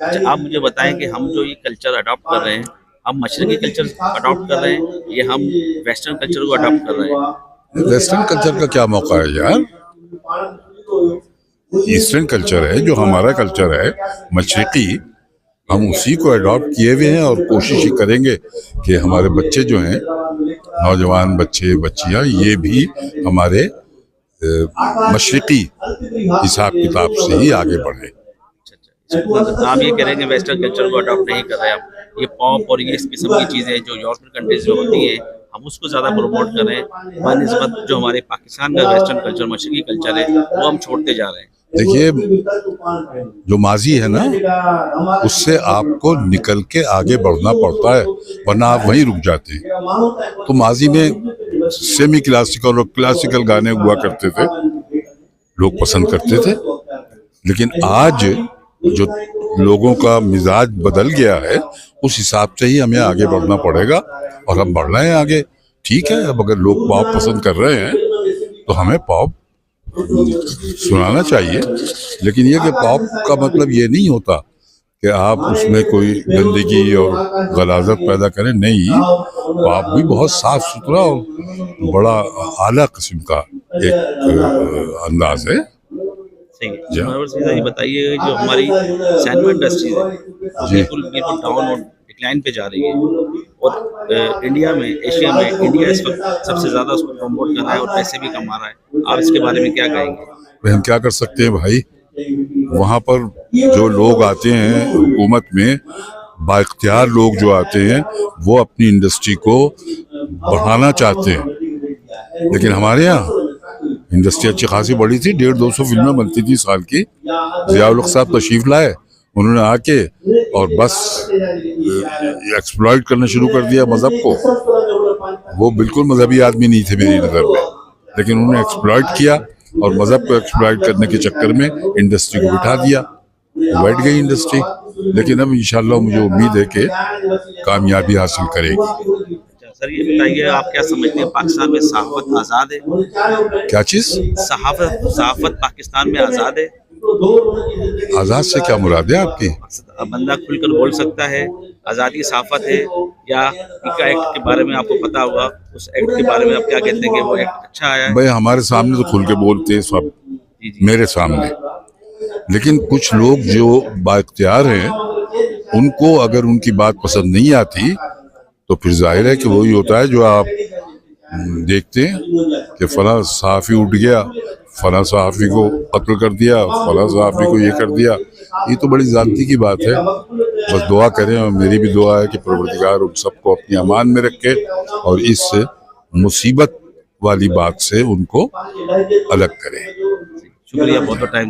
अच्छा, आप मुझे बताएं कि हम जो ये कल्चर अडॉप्ट कर रहे हैं, हम मशरकी कल्चर अडॉप्ट कर रहे हैं या हम वेस्टर्न कल्चर को अडॉप्ट कर रहे हैं? वेस्टर्न कल्चर का क्या मौका है यार। ईस्टर्न कल्चर है जो हमारा कल्चर है मशरकी, हम उसी को अडॉप्ट किए हुए हैं और कोशिश ही करेंगे कि हमारे बच्चे जो हैं, नौजवान बच्चे बच्चियां, ये भी हमारे मशरकी हिसाब किताब से ही आगे बढ़े। अच्छा, मतलब आप ये कह रहे हैं कि वेस्टर्न कल्चर को अडॉप्ट नहीं कर रहे हैं आप, ये पॉप और ये इस किस्म की चीज़ें जो यूरोपियन कंट्रीज में होती हैं, हम उसको ज़्यादा प्रमोट कर रहे हैं बनिस्बत जो हमारे पाकिस्तान का वेस्टर्न कल्चर मशरकी कल्चर है वो हम छोड़ते जा रहे हैं। देखिए, जो माजी है ना, उससे आपको निकल के आगे बढ़ना पड़ता है, वरना आप वहीं रुक जाते हैं। तो माजी में सेमी क्लासिकल और क्लासिकल गाने हुआ करते थे, लोग पसंद करते थे। लेकिन आज जो लोगों का मिजाज बदल गया है, उस हिसाब से ही हमें आगे बढ़ना पड़ेगा और हम बढ़ रहे हैं आगे। ठीक है, अब अगर लोग पॉप पसंद कर रहे हैं तो हमें पॉप सुनाना चाहिए, लेकिन ये कि पॉप का मतलब ये नहीं होता कि आप उसमें कोई गंदगी और गलाजत पैदा करें। नहीं, पॉप भी बहुत साफ सुथरा और बड़ा आला किस्म का एक अंदाज है। सही है। मनोहर सिंह जी बताइए, जो हमारी सिनेमा इंडस्ट्री है बिल्कुल बिल्कुल डाउन और डिक्लाइन पे जा रही है और इंडिया में, एशिया में इंडिया इस वक्त सबसे ज़्यादा उसको प्रमोट कर रहा है और पैसे भी कमा रहा है। आप इसके बारे में क्या कहेंगे? हम क्या कर सकते हैं भाई, वहाँ पर जो लोग आते हैं हुकूमत में, बाइख्तियार लोग जो आते हैं, वो अपनी इंडस्ट्री को बढ़ाना चाहते हैं। लेकिन हमारे यहाँ इंडस्ट्री अच्छी खासी बड़ी थी, 150-200 फिल्में बनती थी साल की। ज़िया-उल-हक साहब तशरीफ लाए, उन्होंने आके और बस एक्सप्लॉइट करना शुरू कर दिया मजहब को। वो बिल्कुल मजहबी आदमी नहीं थे मेरी नज़र में, लेकिन उन्होंने एक्सप्लॉइट किया और मजहब को एक्सप्लॉइट करने के चक्कर में इंडस्ट्री को बिठा दिया, बैठ गई इंडस्ट्री। लेकिन अब इंशाल्लाह मुझे उम्मीद है कि कामयाबी हासिल करेगी। सर ये बताइए, आप क्या समझते हैं, पाकिस्तान में सहाफत आज़ाद है? क्या चीज? सहाफत पाकिस्तान में आज़ाद है? आजाद से क्या मुराद है आपकी? बंदा खुलकर बोल सकता है, आज़ादी सहाफत है? या इका एक्ट के बारे में आपको पता होगा, उस एक्ट के बारे में आप क्या कहते हैं कि वो एक्ट अच्छा आया है? भाई हमारे सामने तो खुल के बोलते हैं सब, मेरे सामने। लेकिन कुछ लोग जो बाइख्तियार हैं, उनको अगर उनकी बात पसंद नहीं आती तो फिर जाहिर है कि वही होता है जो आप देखते हैं कि फला सहाफ़ी उठ गया, फला सहाफ़ी को कत्ल कर दिया, फला सहाफ़ी को ये कर दिया। ये तो बड़ी ज़्यादती की बात है। बस दुआ करें, और मेरी भी दुआ है कि परवरदिगार उन सबको अपनी अमान में रखे और इस मुसीबत वाली बात से उनको अलग करे। शुक्रिया, बहुत टाइम